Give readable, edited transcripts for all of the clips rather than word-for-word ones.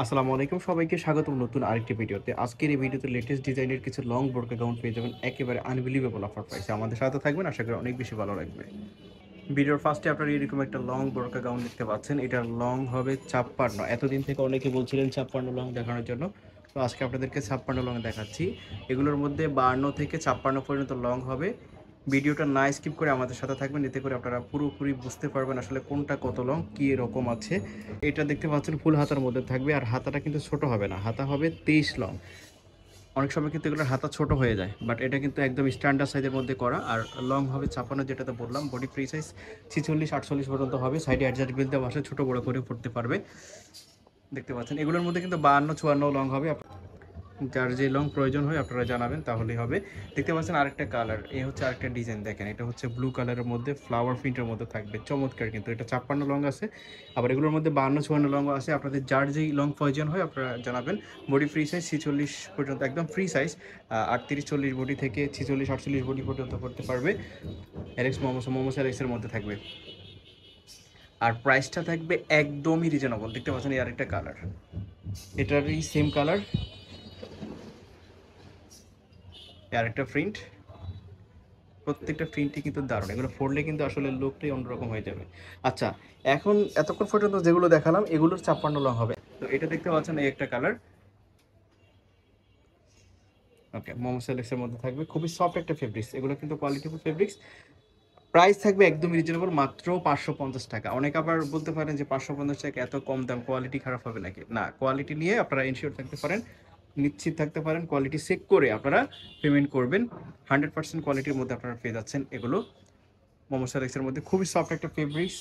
আসসালামু আলাইকুম, সবাইকে স্বাগতম নতুন আরেকটি ভিডিওতে। আজকের এই ভিডিওতে লেটেস্ট ডিজাইনের কিছু লং বোরকা গাউন পেয়ে যাবেন একেবারে আনবিলিভেবল অফার প্রাইসে। আমাদের সাথে থাকবেন, আশা করি অনেক বেশি ভালো লাগবে। ভিডিওর ফার্স্টে আপনারা এরকম একটা লং বোরকা গাউন দেখতে পাচ্ছেন। এটার লং হবে ৫৬। এতদিন থেকে অনেকে বলছিলেন ৫৬ লং দেখানোর জন্য, তো আজকে আপনাদেরকে ৫৬ লং দেখাচ্ছি। এগুলোর মধ্যে ৫২ থেকে ৫৬ পর্যন্ত লং হবে। ভিডিওটা না স্কিপ করে আমাদের সাথে থাকবেন, এতে করে আপনারা পুরোপুরি বুঝতে পারবেন আসলে কোনটা কত লং, কী রকম আছে। এটা দেখতে পাচ্ছেন ফুল হাতার মধ্যে থাকবে, আর হাতাটা কিন্তু ছোট হবে না, হাতা হবে ২৩ লং। অনেক সময় কিন্তু এগুলোর হাতা ছোট হয়ে যায়, বাট এটা কিন্তু একদম স্ট্যান্ডার্ড সাইজের মধ্যে করা। আর লং হবে ৫৬, যেটাতে বললাম। বডি ফ্রি সাইজ ৪৬-৪৮ পর্যন্ত হবে। সাইডে অ্যাডজাস্ট বিল দেওয়া আসে, ছোটো বড়ো করে পড়তে পারবে। দেখতে পাচ্ছেন এগুলোর মধ্যে কিন্তু ৫২-৫৪ লং হবে। যার যে লং প্রয়োজন হয় আপনারা জানাবেন, তাহলেই হবে। দেখতে পাচ্ছেন আরেকটা কালার, এই হচ্ছে আরেকটা ডিজাইন। দেখেন, এটা হচ্ছে ব্লু কালারের মধ্যে ফ্লাওয়ার প্রিন্টের মধ্যে থাকবে, চমৎকার। কিন্তু এটা ৫৬ লং আছে, আবার এগুলোর মধ্যে ৫২-৫৪ লং আছে। আপনাদের যার যেই লং প্রয়োজন হয় আপনারা জানাবেন। বডি ফ্রি সাইজ ৪৬ পর্যন্ত, একদম ফ্রি সাইজ। ৩৮-৪০ বডি থেকে ৪৬-৪৮ বডি পর্যন্ত করতে পারবে। মোমোস অ্যালেক্সের মধ্যে থাকবে। আর প্রাইসটা থাকবে একদমই রিজনেবল। দেখতে পাচ্ছেন এই আরেকটা কালার, এটারই সেম কালার, আরেকটা প্রিন্ট। প্রত্যেকটা প্রিন্টই কিন্তু দারুণ, এগুলো পড়লে কিন্তু আসলে লুকটাই অন্যরকম হয়ে যাবে। আচ্ছা, এখন এতক্ষণ পর্যন্ত যেগুলো দেখালাম এগুলোর ৫৬ লং হবে। তো এটা দেখতে পাচ্ছেন এই একটা কালার, ওকে, মোমো সেলেক্সের মধ্যে থাকবে। খুবই সফট একটা ফেব্রিক্স, এগুলো কিন্তু কোয়ালিটিফুল ফেব্রিক্স। প্রাইস থাকবে একদম রিজনেবল, মাত্র ৫৫০ টাকা। অনেকে আবার বলতে পারেন যে ৫৫০ টাকা এত কম দাম, কোয়ালিটি খারাপ হবে নাকি? না, কোয়ালিটি নিয়ে আপনারা ইনশিওর থাকতে পারেন, নিশ্চিত থাকতে পারেন। কোয়ালিটি চেক করে আপনারা পেমেন্ট করবেন। 100% কোয়ালিটির মধ্যে আপনারা পেয়ে যাচ্ছেন এগুলো। মোমো সেলেক্সের মধ্যে খুবই সফট একটা ফেব্রিক্স,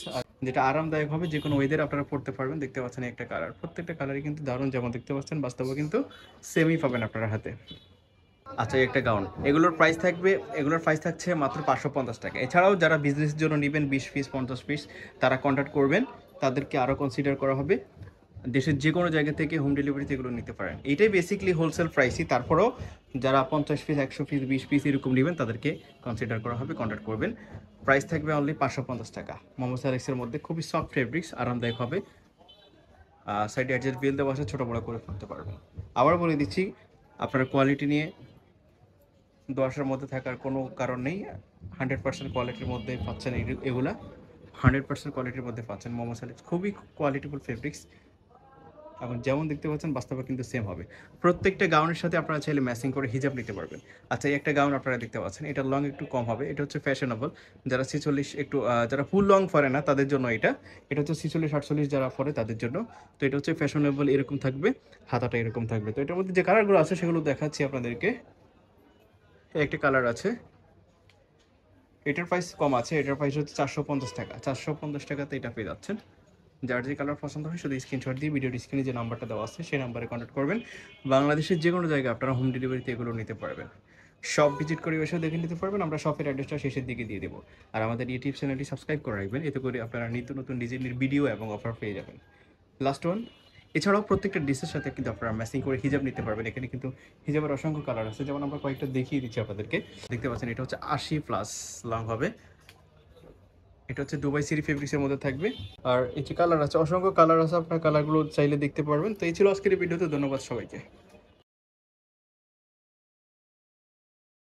যেটা আরামদায়ক হবে, যে কোনো ওয়েদারে আপনারা পড়তে পারবেন। দেখতে পাচ্ছেন একটা কালার, প্রত্যেকটা কালারই কিন্তু দারুণ। যেমন দেখতে পাচ্ছেন, বাস্তবে কিন্তু সেমই পাবেন আপনার হাতে। আচ্ছা, এই একটা গাউন, এগুলোর প্রাইস থাকছে মাত্র ৫৫০ টাকা। এছাড়াও যারা বিজনেসের জন্য নেবেন ২০ পিস ৫০ পিস, তারা কন্ট্যাক্ট করবেন, তাদেরকে আরও কনসিডার করা হবে। দেশের যে কোনো জায়গা থেকে হোম ডেলিভারিতে এগুলো নিতে পারেন। এটাই বেসিকলি হোলসেল প্রাইসই, তারপরেও যারা ৫০ পিস ১০০ পিস ২০ পিস এরকম নেবেন তাদেরকে কনসিডার করা হবে, কন্ট্যাক্ট করবেন। প্রাইস থাকবে অনলি ৫৫০ টাকা। মোমো স্যালেক্সের মধ্যে খুবই সফট ফেব্রিক্স, আরামদায়ক হবে। সাইডে অ্যাডজাস্ট বিল দেওয়া আছে, ছোটো বড়ো করে করতে পারবেন। আবার বলে দিচ্ছি, আপনারা কোয়ালিটি নিয়ে দোয়াশের মধ্যে থাকার কোনো কারণ নেই। 100% কোয়ালিটির মধ্যে পাচ্ছেন এগুলা। 100% কোয়ালিটির মধ্যে পাচ্ছেন মোমো স্যালেক্স, খুবই কোয়ালিটিফুল ফেব্রিক্স। এবং যেমন দেখতে পাচ্ছেন বাস্তবে কিন্তু সেম হবে। প্রত্যেকটা গাউনের সাথে আপনারা চাইলে ম্যাচিং করে হিজাব নিতে পারবেন। আচ্ছা, এই একটা গাউন আপনারা দেখতে পাচ্ছেন, এটার লং একটু কম হবে। এটা হচ্ছে ফ্যাশনেবল, যারা 46 একটু যারা ফুল লং পরে না তাদের জন্য এটা। এটা হচ্ছে 46-48 যারা পরে তাদের জন্য। তো এটা হচ্ছে ফ্যাশনেবল, এরকম থাকবে, হাতাটা এরকম থাকবে। তো এটার মধ্যে যে কালারগুলো আছে সেগুলো দেখাচ্ছি আপনাদেরকে। একটা কালার আছে, এটার প্রাইস কম আছে, এটার প্রাইস হচ্ছে ৪৫০ টাকা। ৪৫০ টাকাতে এটা পেয়ে যাচ্ছেন। যার যে কালার পছন্দ হয় শুধু স্ক্রিনশট দিয়ে ভিডিওর স্ক্রিনে যে নাম্বারটা দেওয়া আছে সেই নাম্বারে কন্ট্যাক্ট করবেন। বাংলাদেশের যে কোনো জায়গায় আপনারা হোম ডেলিভারিতে এগুলো নিতে পারবেন। শপ ভিজিট করে এসেও দেখে নিতে পারবেন, আমরা শপের অ্যাড্রেসটা শেষের দিকে দিয়ে দেবো। আর আমাদের ইউটিউব চ্যানেলটি সাবস্ক্রাইব করে রাখবেন, এতে করে আপনারা নিত্য নতুন ডিজাইনের ভিডিও এবং অফার পেয়ে যাবেন। লাস্ট ওয়ান, এছাড়াও প্রত্যেকটা ড্রেসের সাথে কিন্তু আপনারা ম্যাচিং করে হিজাব নিতে পারবেন। এখানে কিন্তু হিজাবের অসংখ্য কালার আছে, যেমন আমরা কয়েকটা দেখিয়ে দিচ্ছি আপনাদেরকে। দেখতে পাচ্ছেন এটা হচ্ছে ৮০+ লং হবে। এটা হচ্ছে দুবাই সিরি ফেব্রিক্সের মধ্যে থাকবে। আর এই যে কালার আছে, অসংখ্য কালার আছে, আপনার কালারগুলো চাইলে দেখতে পারবেন। তো এই ছিল আজকের এই ভিডিওতে, ধন্যবাদ সবাইকে।